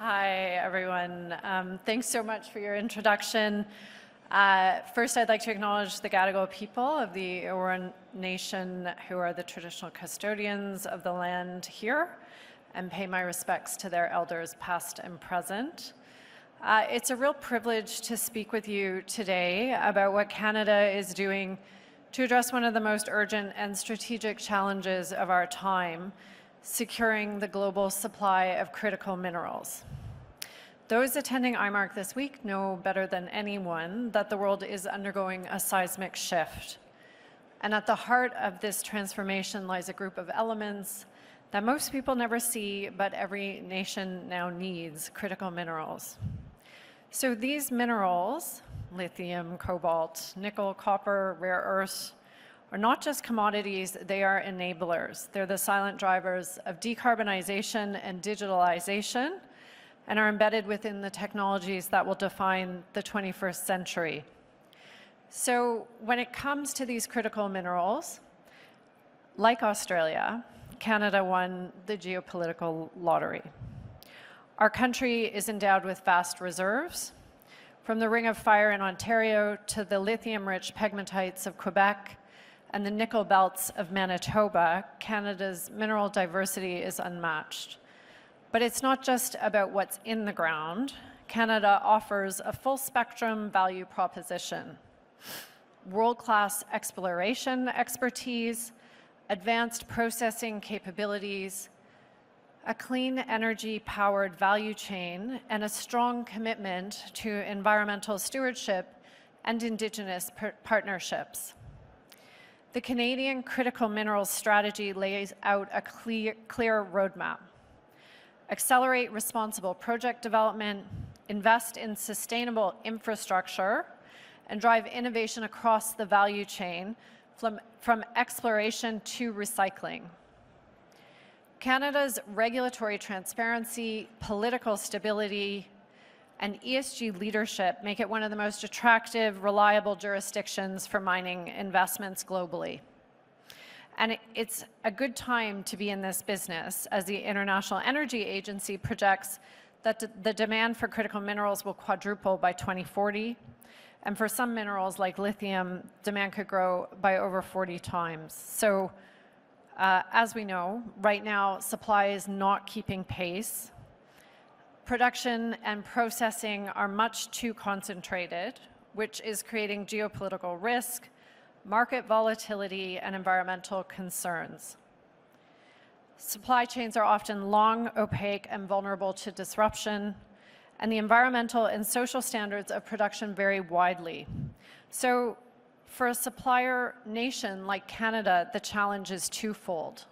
Hi, everyone. Thanks so much for your introduction. First, I'd like to acknowledge the Gadigal people of the Eora Nation, who are the traditional custodians of the land here, and pay my respects to their elders, past and present. It's a real privilege to speak with you today about what Canada is doing to address one of the most urgent and strategic challenges of our time, securing the global supply of critical minerals. Those attending IMARC this week know better than anyone that the world is undergoing a seismic shift. And at the heart of this transformation lies a group of elements that most people never see, but every nation now needs: critical minerals. So these minerals, lithium, cobalt, nickel, copper, rare earths, are not just commodities, they are enablers. They're the silent drivers of decarbonization and digitalization, and are embedded within the technologies that will define the 21st century. So when it comes to these critical minerals, like Australia, Canada won the geopolitical lottery. Our country is endowed with vast reserves, from the Ring of Fire in Ontario to the lithium-rich pegmatites of Quebec and the nickel belts of Manitoba. Canada's mineral diversity is unmatched. But it's not just about what's in the ground. Canada offers a full-spectrum value proposition: world-class exploration expertise, advanced processing capabilities, a clean energy-powered value chain, and a strong commitment to environmental stewardship and Indigenous partnerships. The Canadian Critical Minerals Strategy lays out a clear roadmap: accelerate responsible project development, invest in sustainable infrastructure, and drive innovation across the value chain from exploration to recycling. Canada's regulatory transparency, political stability, and ESG leadership make it one of the most attractive, reliable jurisdictions for mining investments globally. And it's a good time to be in this business, as the International Energy Agency projects that the demand for critical minerals will quadruple by 2040. And for some minerals like lithium, demand could grow by over 40 times. So as we know, right now, supply is not keeping pace. Production and processing are much too concentrated, which is creating geopolitical risk, market volatility, and environmental concerns. Supply chains are often long, opaque, and vulnerable to disruption, and the environmental and social standards of production vary widely. So for a supplier nation like Canada, the challenge is twofold.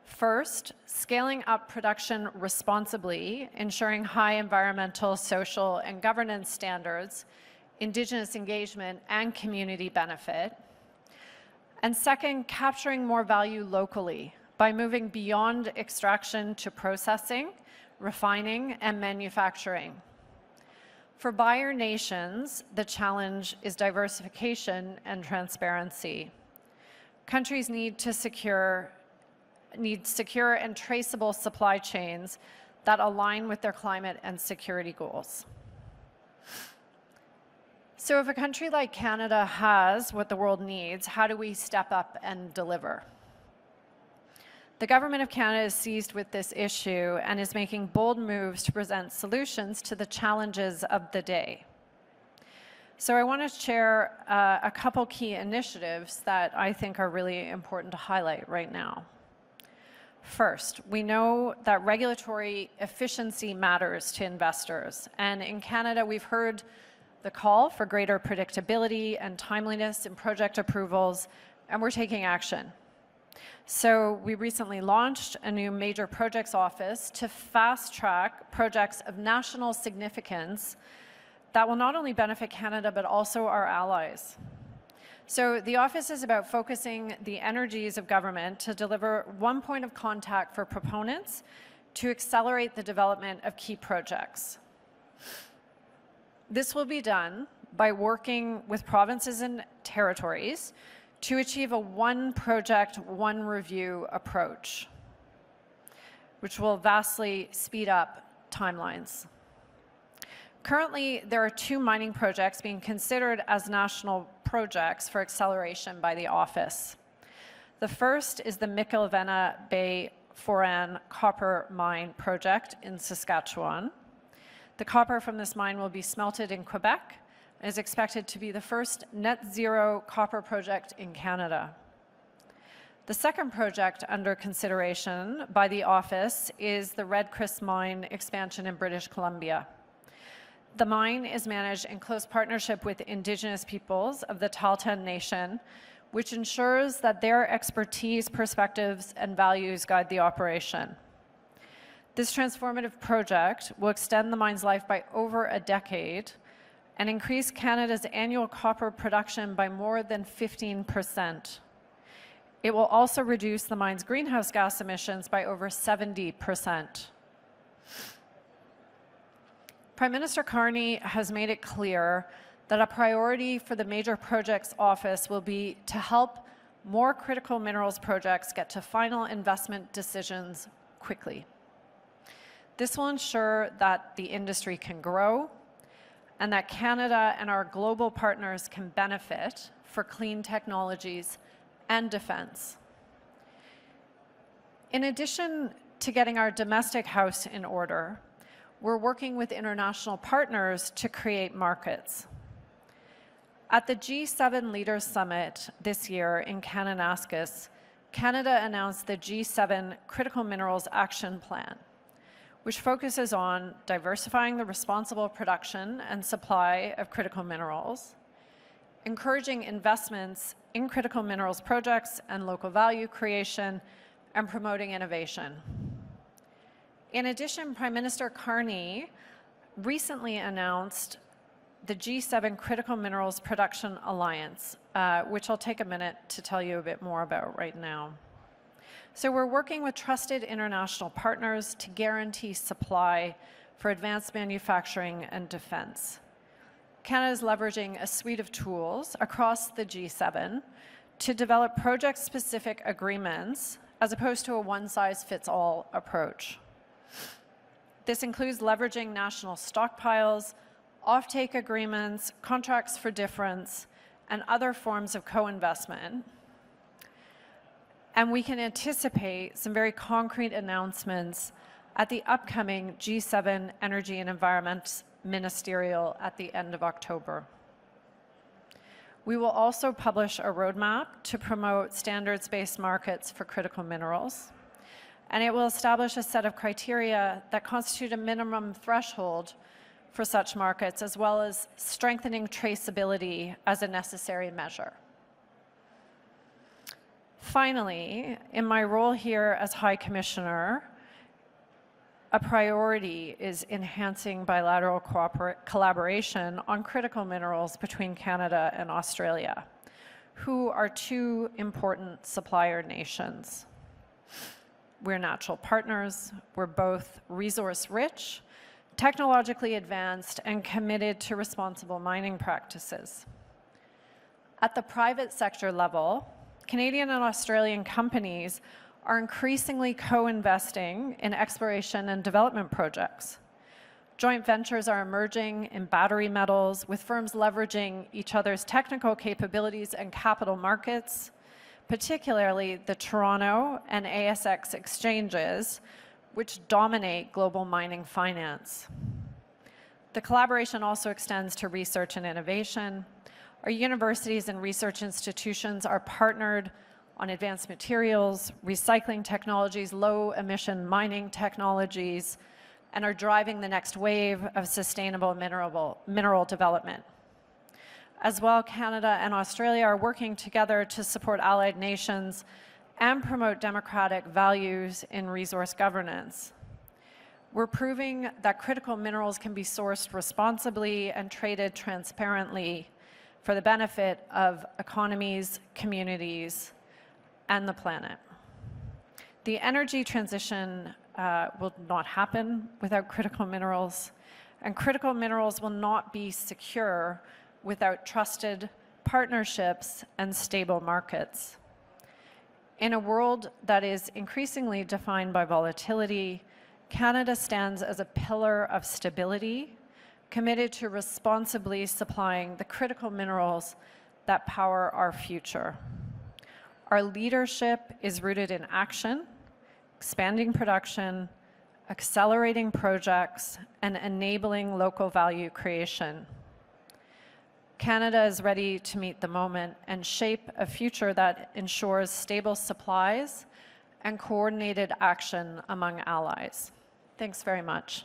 First, scaling up production responsibly, ensuring high environmental, social, and governance standards, Indigenous engagement, and community benefit. And second, capturing more value locally by moving beyond extraction to processing, refining, and manufacturing. For buyer nations, the challenge is diversification and transparency. Countries need secure and traceable supply chains that align with their climate and security goals. So if a country like Canada has what the world needs, how do we step up and deliver? The Government of Canada is seized with this issue and is making bold moves to present solutions to the challenges of the day. So I want to share a couple key initiatives that I think are really important to highlight right now. First, we know that regulatory efficiency matters to investors. And in Canada, we've heard the call for greater predictability and timeliness in project approvals, and we're taking action. So we recently launched a new Major Projects Office to fast-track projects of national significance that will not only benefit Canada, but also our allies. So the office is about focusing the energies of government to deliver one point of contact for proponents to accelerate the development of key projects. This will be done by working with provinces and territories to achieve a one project, one review approach, which will vastly speed up timelines. Currently, there are 2 mining projects being considered as national projects for acceleration by the office. The first is the Miquelvena Bay Foran copper mine project in Saskatchewan. The copper from this mine will be smelted in Quebec and is expected to be the first net zero copper project in Canada. The second project under consideration by the office is the Red Chris mine expansion in British Columbia. The mine is managed in close partnership with Indigenous peoples of the Tahltan Nation, which ensures that their expertise, perspectives, and values guide the operation. This transformative project will extend the mine's life by over a decade and increase Canada's annual copper production by more than 15%. It will also reduce the mine's greenhouse gas emissions by over 70%. Prime Minister Carney has made it clear that a priority for the Major Projects Office will be to help more critical minerals projects get to final investment decisions quickly. This will ensure that the industry can grow and that Canada and our global partners can benefit for clean technologies and defense. In addition to getting our domestic house in order, we're working with international partners to create markets. At the G7 Leaders Summit this year in Kananaskis, Canada announced the G7 Critical Minerals Action Plan, which focuses on diversifying the responsible production and supply of critical minerals, encouraging investments in critical minerals projects and local value creation, and promoting innovation. In addition, Prime Minister Carney recently announced the G7 Critical Minerals Production Alliance, which I'll take a minute to tell you a bit more about right now. So we're working with trusted international partners to guarantee supply for advanced manufacturing and defense. Canada is leveraging a suite of tools across the G7 to develop project-specific agreements as opposed to a one-size-fits-all approach. This includes leveraging national stockpiles, offtake agreements, contracts for difference, and other forms of co-investment. And we can anticipate some very concrete announcements at the upcoming G7 Energy and Environment Ministerial at the end of October. We will also publish a roadmap to promote standards-based markets for critical minerals, and it will establish a set of criteria that constitute a minimum threshold for such markets, as well as strengthening traceability as a necessary measure. Finally, in my role here as High Commissioner, a priority is enhancing bilateral collaboration on critical minerals between Canada and Australia, who are 2 important supplier nations. We're natural partners. We're both resource-rich, technologically advanced, and committed to responsible mining practices. At the private sector level, Canadian and Australian companies are increasingly co-investing in exploration and development projects. Joint ventures are emerging in battery metals, with firms leveraging each other's technical capabilities and capital markets, particularly the Toronto and ASX exchanges, which dominate global mining finance. The collaboration also extends to research and innovation. Our universities and research institutions are partnered on advanced materials, recycling technologies, low-emission mining technologies, and are driving the next wave of sustainable mineral development. As well, Canada and Australia are working together to support allied nations and promote democratic values in resource governance. We're proving that critical minerals can be sourced responsibly and traded transparently for the benefit of economies, communities, and the planet. The energy transition will not happen without critical minerals, and critical minerals will not be secure without trusted partnerships and stable markets. In a world that is increasingly defined by volatility, Canada stands as a pillar of stability, committed to responsibly supplying the critical minerals that power our future. Our leadership is rooted in action, expanding production, accelerating projects, and enabling local value creation. Canada is ready to meet the moment and shape a future that ensures stable supplies and coordinated action among allies. Thanks very much.